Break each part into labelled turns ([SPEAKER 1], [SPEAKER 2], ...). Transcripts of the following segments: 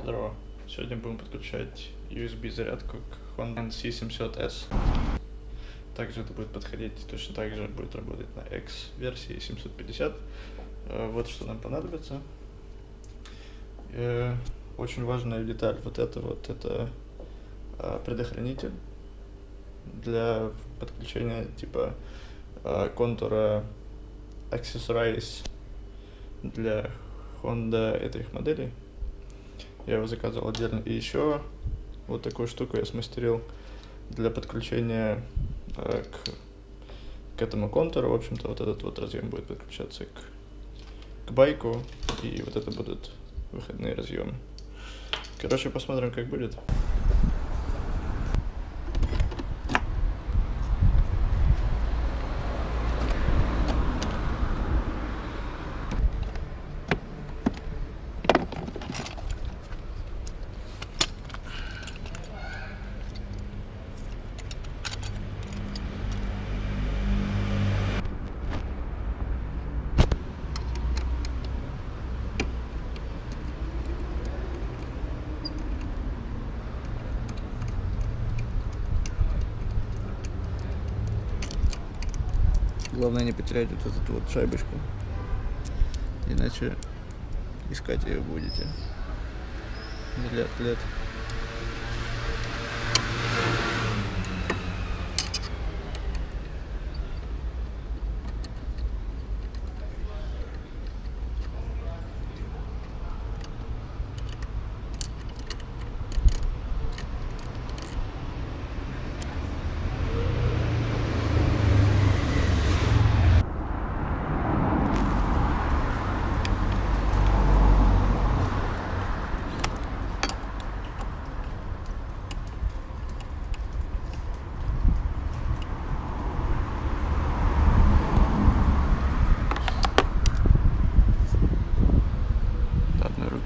[SPEAKER 1] Здорово. Сегодня будем подключать USB-зарядку к Honda C700S. Также это будет подходить, точно так же будет работать на X-версии 750. Вот что нам понадобится. Очень важная деталь, вот это предохранитель для подключения типа контура Accessorize для Honda этой модели. Я его заказывал отдельно. И еще вот такую штуку я смастерил для подключения к этому контуру. В общем-то, вот этот вот разъем будет подключаться к байку, и вот это будут выходные разъемы. Короче, посмотрим, как будет. Главное не потерять вот эту вот шайбочку, иначе искать ее будете миллиард лет.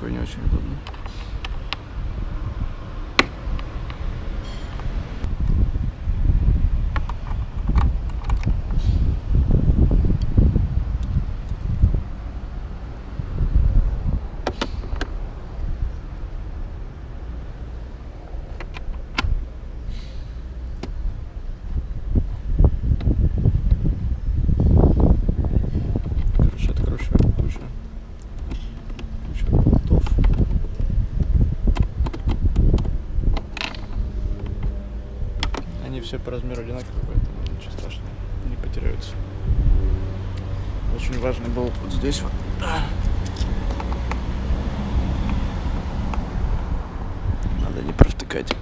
[SPEAKER 1] Не очень удобно. Короче, откручиваем кучу болтов. Они все по размеру одинаковые, поэтому ничего страшного, не потеряются. Очень важный болт вот здесь вот. Надо не провтыкать.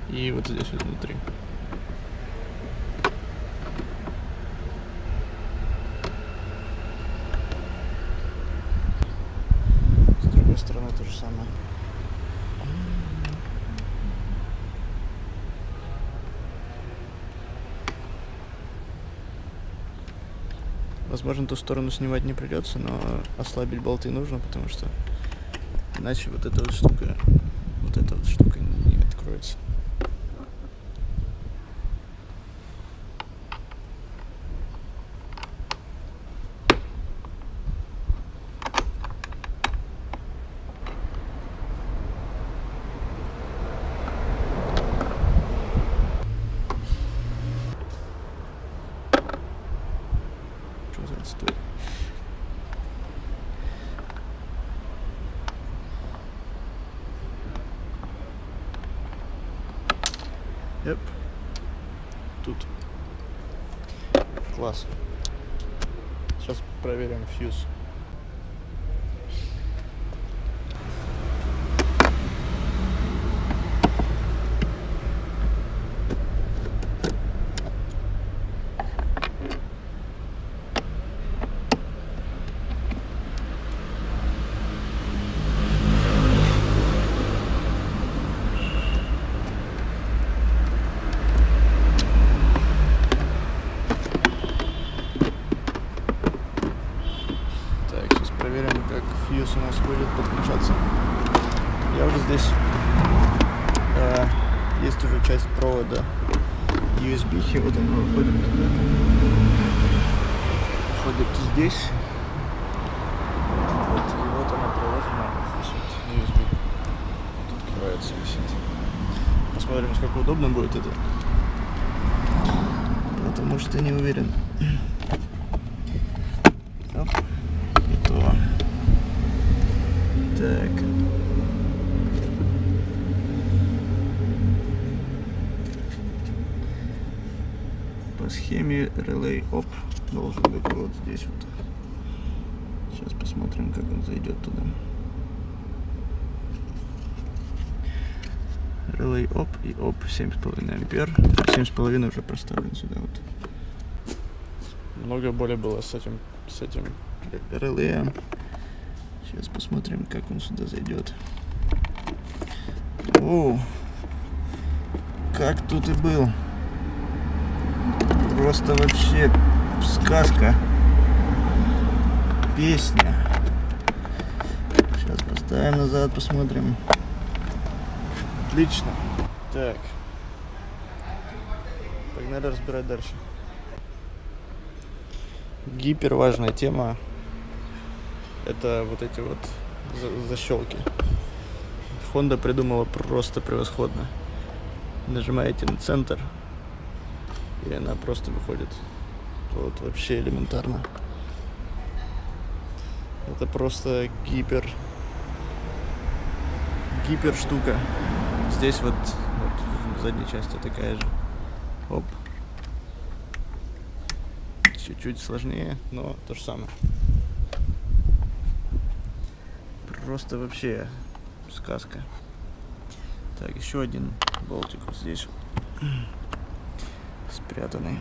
[SPEAKER 1] И вот здесь вот внутри. С другой стороны то же самое. Возможно, ту сторону снимать не придется, но ослабить болты нужно, потому что иначе вот эта вот штука не откроется. Стоит. Yep. Тут класс. Сейчас проверим фьюз. Проверим, как фьюз у нас будет подключаться. Я уже здесь есть уже часть провода USB, вот он выходит где-то здесь. Вот, и вот она приложена. Здесь вот USB. Вот открывается, висит. Посмотрим, насколько удобно будет это. Потому что не уверен. Оп. Готово. Так. По схеме Relay Op должен быть вот здесь вот. Сейчас посмотрим, как он зайдет туда. Relay Op и Op 7,5 ампер. 7,5 уже проставлен сюда вот. Много боли было с этим релеем. Сейчас посмотрим, как он сюда зайдет. О, как тут и был. Просто вообще сказка. Песня. Сейчас поставим назад, посмотрим. Отлично. Так. Погнали разбирать дальше. Гиперважная тема. Это вот эти вот защелки. Honda придумала просто превосходно. Нажимаете на центр, и она просто выходит. Вот вообще элементарно. Это просто гипер штука. Здесь вот в задней части такая же. Оп. Чуть-чуть сложнее, но то же самое. Просто вообще сказка. Так, еще один болтик вот здесь вот спрятанный.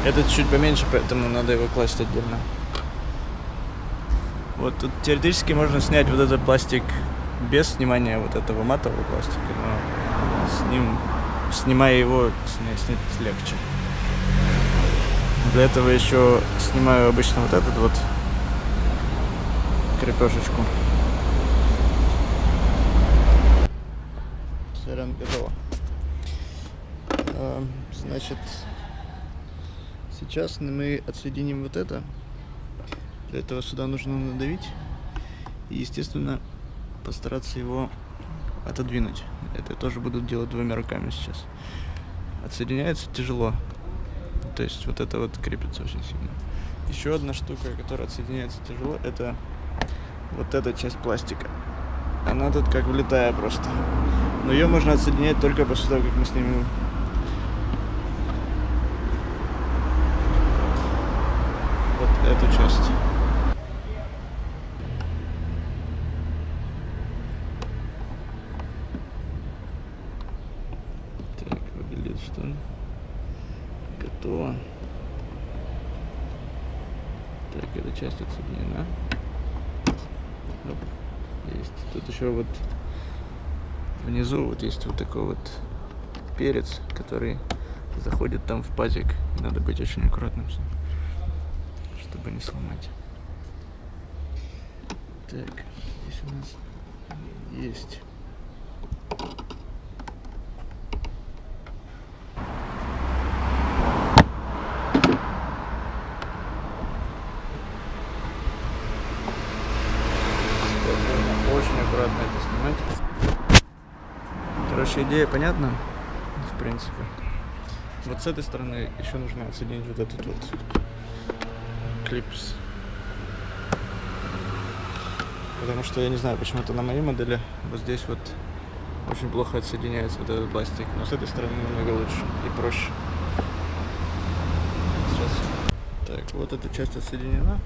[SPEAKER 1] Этот чуть поменьше, поэтому надо его класть отдельно. Вот тут теоретически можно снять вот этот пластик без снимания вот этого матового пластика, но снимая его, снять легче. Для этого еще снимаю обычно вот этот вот крепежечку. Все, готово. Значит, сейчас мы отсоединим вот это. Для этого сюда нужно надавить и, естественно, постараться его отодвинуть. Это тоже буду делать двумя руками сейчас. Отсоединяется тяжело. То есть вот это вот крепится очень сильно. Еще одна штука, которая отсоединяется тяжело, это вот эта часть пластика. Она тут как влетая просто. Но ее можно отсоединять только после того, как мы снимем вот эту часть. Так, выглядит что? Готово. Так, эта часть отсоединена. Оп, есть. Тут еще вот внизу вот есть вот такой вот перец, который заходит там в пазик. Надо быть очень аккуратным, чтобы не сломать. Так, здесь у нас есть. Очень аккуратно это снимать. Короче, идея понятна, в принципе. Вот с этой стороны еще нужно отсоединить вот этот вот клипс. Потому что я не знаю, почему-то на моей модели вот здесь вот очень плохо отсоединяется вот этот пластик. Но с этой стороны намного лучше и проще. Сейчас. Так, вот эта часть отсоединена.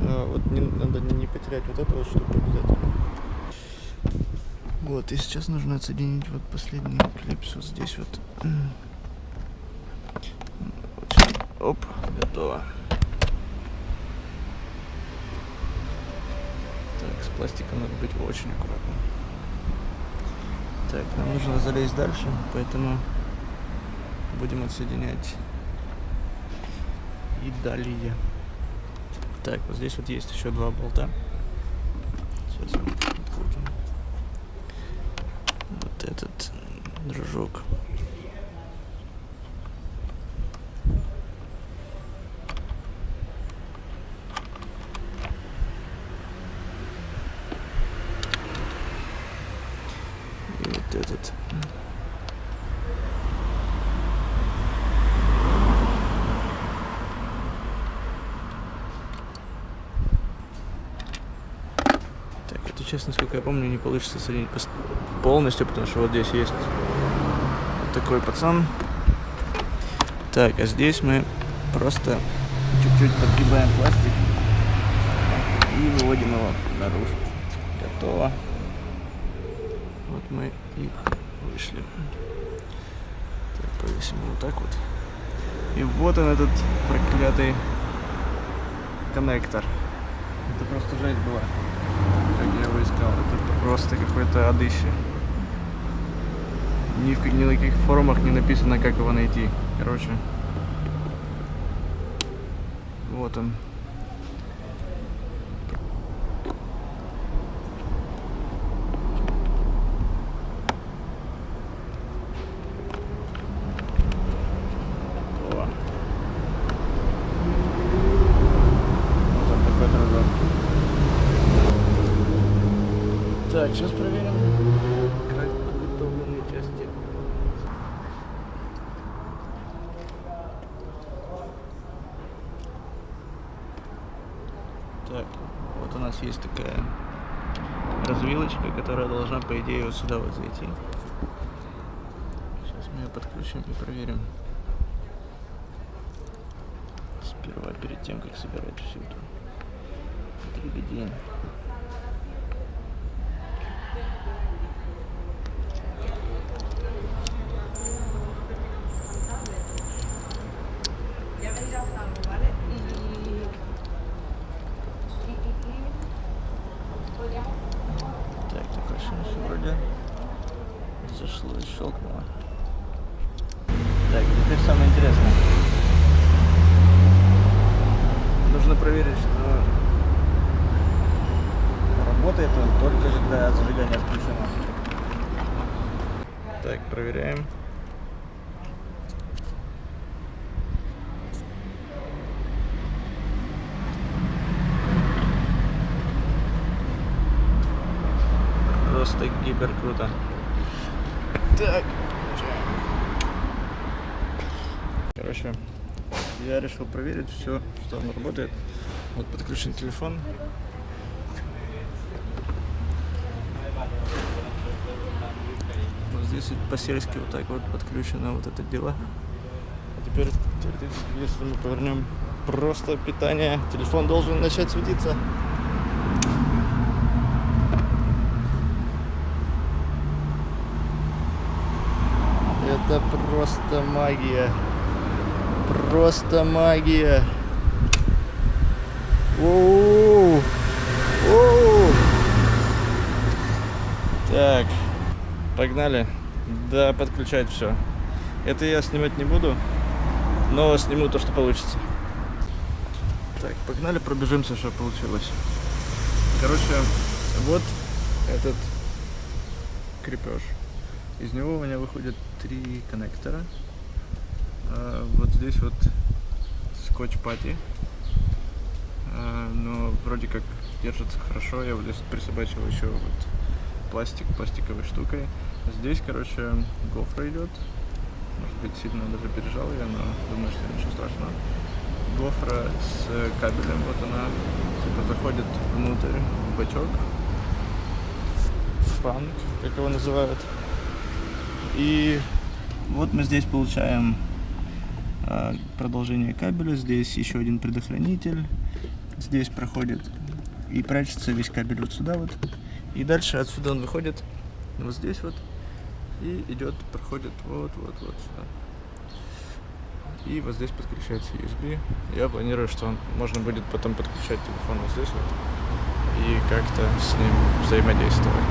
[SPEAKER 1] Вот надо не потерять вот эту вот штуку обязательно. Вот, и сейчас нужно отсоединить вот последний клипс вот здесь вот. Оп, готово. Так, с пластиком надо быть очень аккуратным. Так, нам нужно залезть дальше, поэтому будем отсоединять и далее. Так, вот здесь вот есть еще два болта. Сейчас мы открутим. Вот этот дружок. И вот этот. Сейчас, насколько я помню, не получится соединить полностью, потому что вот здесь есть вот такой пацан. Так, а здесь мы просто чуть-чуть подгибаем пластик и выводим его наружу. Готово. Вот мы и вышли. Так, повесим вот так вот. И вот он, этот проклятый коннектор. Это просто жесть была. Как я его искал, это просто какой-то адыще. Ни на каких форумах не написано, как его найти. Короче, вот он. Так, сейчас проверим, как подготовлены части. Так, вот у нас есть такая развилочка, которая должна, по идее, вот сюда вот зайти. Сейчас мы ее подключим и проверим. Сперва, перед тем, как собирать всю эту дребедень. Так, такое ощущение, вроде зашло и щелкнуло. Так, теперь самое интересное. Нужно проверить, что работает он только когда зажигание включено. Так, проверяем. Просто гипер круто. Так. Короче, я решил проверить все, что он работает. Вот подключен телефон. Вот здесь по-сельски вот так вот подключено вот это дело. А теперь, если мы повернем просто питание, телефон должен начать светиться. Это просто магия. Просто магия. Оу. Оу. Так, погнали. Да, подключать все. Это я снимать не буду, но сниму то, что получится. Так, погнали, пробежимся, что получилось. Короче, вот этот крепеж. Из него у меня выходят 3 коннектора. Вот здесь вот скотч-пати. Но вроде как держится хорошо. Я вот здесь присобачил еще вот пластиковой штукой. Здесь, короче, гофра идет. Может быть, сильно даже пережал я, но думаю, что ничего страшного. Гофра с кабелем, вот она типа заходит внутрь в бачок. Фанк, как его называют. И вот мы здесь получаем продолжение кабеля. Здесь еще один предохранитель. Здесь проходит и прячется весь кабель вот сюда вот. И дальше отсюда он выходит вот здесь вот. И идет, проходит вот сюда. И вот здесь подключается USB. Я планирую, что можно будет потом подключать телефон вот здесь вот. И как-то с ним взаимодействовать.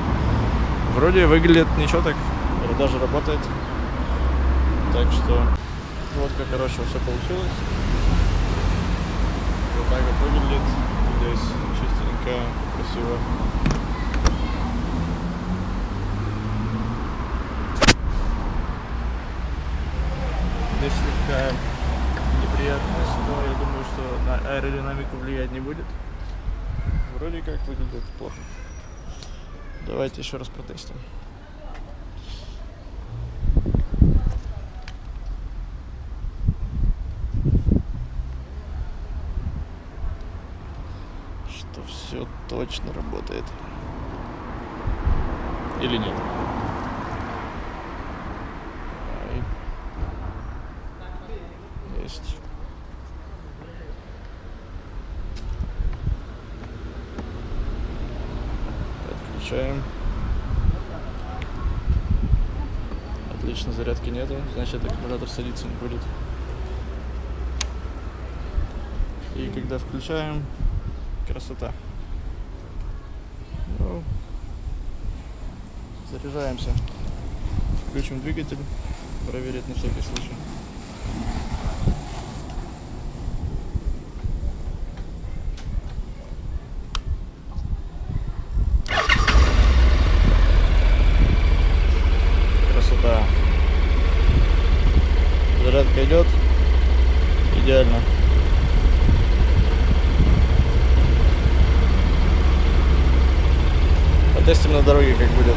[SPEAKER 1] Вроде выглядит ничего так. Даже работает. Так что вот как хорошо все получилось. Вот так вот выглядит. Здесь чистенько, красиво. несколько неприятность, но я думаю, что на аэродинамику влиять не будет. Вроде как выглядит плохо. Давайте еще раз протестим. Что все точно работает. Или нет? Есть. Подключаем. Отлично, зарядки нету, значит аккумулятор садиться не будет. И когда включаем, красота. Ну, заряжаемся. Включим двигатель, проверить на всякий случай. Красота. Зарядка идет. Идеально. Потестим на дороге, как будет.